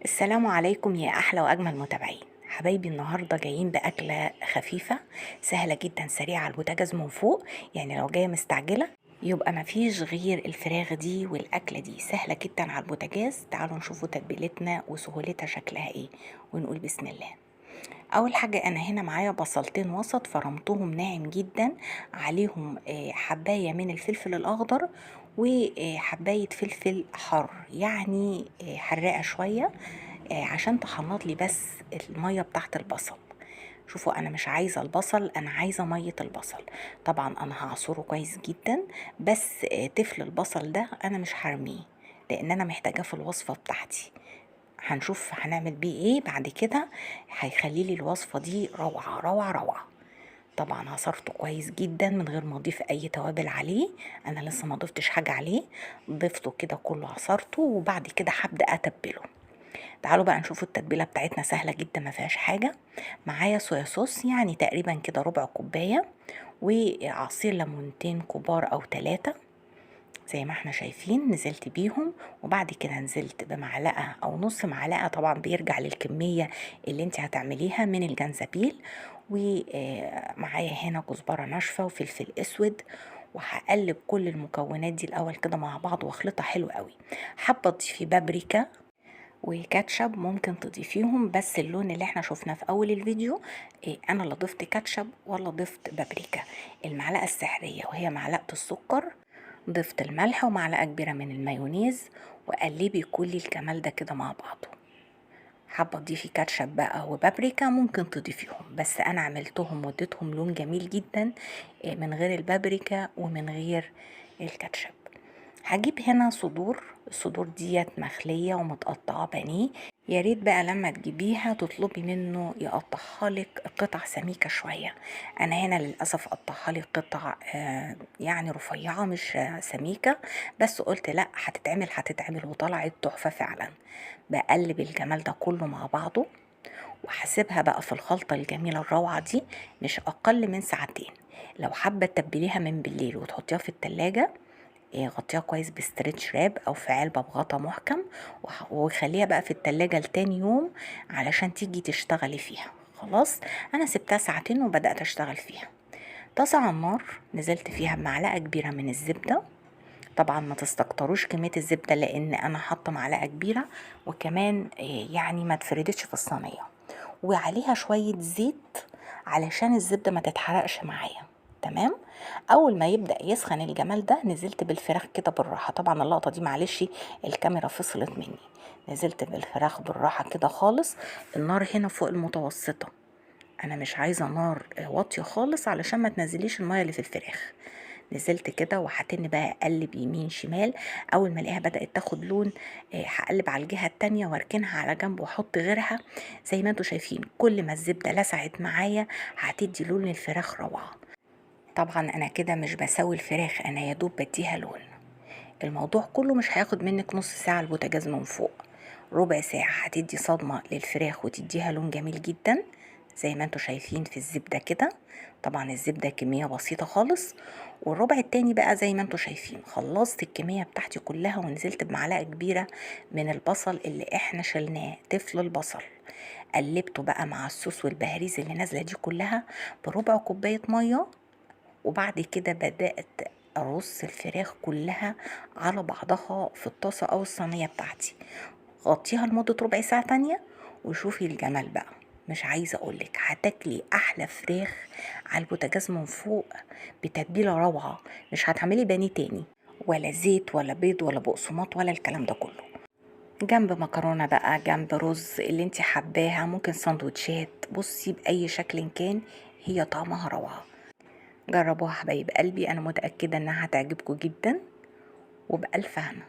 السلام عليكم يا أحلى وأجمل متابعين حبايبي. النهاردة جايين بأكلة خفيفة سهلة جدا سريعة على البوتاجاز من فوق. يعني لو جاية مستعجلة يبقى مفيش غير الفراخ دي، والأكلة دي سهلة جدا على البوتاجاز. تعالوا نشوفوا تتبيلتنا وسهولتها شكلها ايه ونقول بسم الله. اول حاجة انا هنا معايا بصلتين وسط فرمتهم ناعم جدا، عليهم حباية من الفلفل الاخضر وحباية فلفل حار، يعني حراقة شوية عشان تحنط لي بس المية بتاعت البصل. شوفوا انا مش عايزة البصل، انا عايزة مية البصل. طبعا انا هعصره كويس جدا، بس تفل البصل ده انا مش هرميه لان انا محتاجاه في الوصفة بتاعتي. هنشوف هنعمل بيه ايه بعد كده، هيخلي لي الوصفة دي روعة روعة روعة. طبعا عصرته كويس جدا من غير ما اضيف اي توابل عليه، انا لسه ما ضفتش حاجة عليه، ضفته كده كله عصرته وبعد كده هبدأ اتبله. تعالوا بقى نشوف التتبيلة بتاعتنا سهلة جدا ما فيهاش حاجة. معايا صويا صوص يعني تقريبا كده ربع كوباية، وعصير ليمونتين كبار او 3 زي ما احنا شايفين نزلت بيهم، وبعد كده نزلت بمعلقة او نص معلقة، طبعا بيرجع للكمية اللي انت هتعمليها من الجنزبيل. ومعايا هنا كزبرة ناشفة وفلفل اسود، وهقلب كل المكونات دي الاول كده مع بعض واخلطها حلو قوي. حابة تضيفي بابريكا وكاتشب ممكن تضيفيهم، بس اللون اللي احنا شفناه في اول الفيديو انا لا ضفت كاتشب ولا ضفت بابريكا. المعلقة السحرية وهي معلقة السكر، ضفت الملح ومعلقة كبيرة من المايونيز، وقلبي كل الجمال ده كده مع بعضه. حابة تضيفي كاتشب بقى وبابريكا ممكن تضيفيهم، بس انا عملتهم واديتهم لون جميل جدا من غير البابريكا ومن غير الكاتشب. هجيب هنا الصدور ديت مخلية ومتقطعة بانيه. يا ريت بقى لما تجيبيها تطلبي منه يقطعها لك قطع سميكة شوية. انا هنا للأسف قطعها لي قطع يعني رفيعة مش سميكة، بس قلت لا هتتعمل وطلعت تحفة فعلا. بقلب الجمال ده كله مع بعضه، وهسيبها بقى في الخلطة الجميلة الروعة دي مش أقل من ساعتين. لو حابة تتبليها من بالليل وتحطيها في التلاجة، غطيها كويس بستريتش راب او في علبة بغطا محكم، وخليها بقى في التلاجة لتاني يوم علشان تيجي تشتغلي فيها. خلاص انا سبتها ساعتين وبدأت اشتغل فيها. طاسة على النار نزلت فيها بمعلقة كبيرة من الزبدة. طبعا ما تستكتروش كمية الزبدة لان انا حاطة معلقة كبيرة، وكمان يعني ما تفردتش في الصينية، وعليها شوية زيت علشان الزبدة ما تتحرقش معايا. تمام. اول ما يبدأ يسخن الجمال ده نزلت بالفراخ كده بالراحة. طبعا اللقطة دي معلش الكاميرا فصلت مني. نزلت بالفراخ بالراحة كده خالص. النار هنا فوق المتوسطة، انا مش عايزة نار واطية خالص علشان ما تنزليش المية اللي في الفراخ. نزلت كده وهتني بقى اقلب يمين شمال. اول ما الاقيها بدات تاخد لون هقلب على الجهه التانية واركنها على جنب واحط غيرها. زي ما انتوا شايفين كل ما الزبده لسعت معايا هتدي لون للفراخ روعه. طبعا انا كده مش بسوي الفراخ، انا يا دوب بديها لون. الموضوع كله مش هياخد منك نص ساعه البوتاجاز من فوق، ربع ساعه هتدي صدمه للفراخ وتديها لون جميل جدا زي ما انتوا شايفين في الزبدة كده. طبعا الزبدة كمية بسيطة خالص. والربع التاني بقى زي ما انتوا شايفين خلصت الكمية بتاعتي كلها، ونزلت بمعلقة كبيرة من البصل اللي احنا شلناه، تفل البصل. قلبته بقى مع الصوص والبهاريز اللي نازلة دي كلها بربع كوباية مية، وبعد كده بدأت ارص الفراخ كلها على بعضها في الطاسة او الصينية بتاعتي. غطيها لمدة ربع ساعة تانية وشوفي الجمال بقى. مش عايزة اقولك هتاكلي احلى فراخ على البوتاجاز من فوق بتتبيلة روعة. مش هتعملي بانيه تاني ولا زيت ولا بيض ولا بقسماط ولا الكلام ده كله. جنب مكرونة بقى، جنب رز اللي انت حباها، ممكن سندوتشات، بصي بأي شكل كان هي طعمها روعة. جربوها حبايب قلبي، انا متأكدة انها هتعجبكم جدا، وبألف هنا.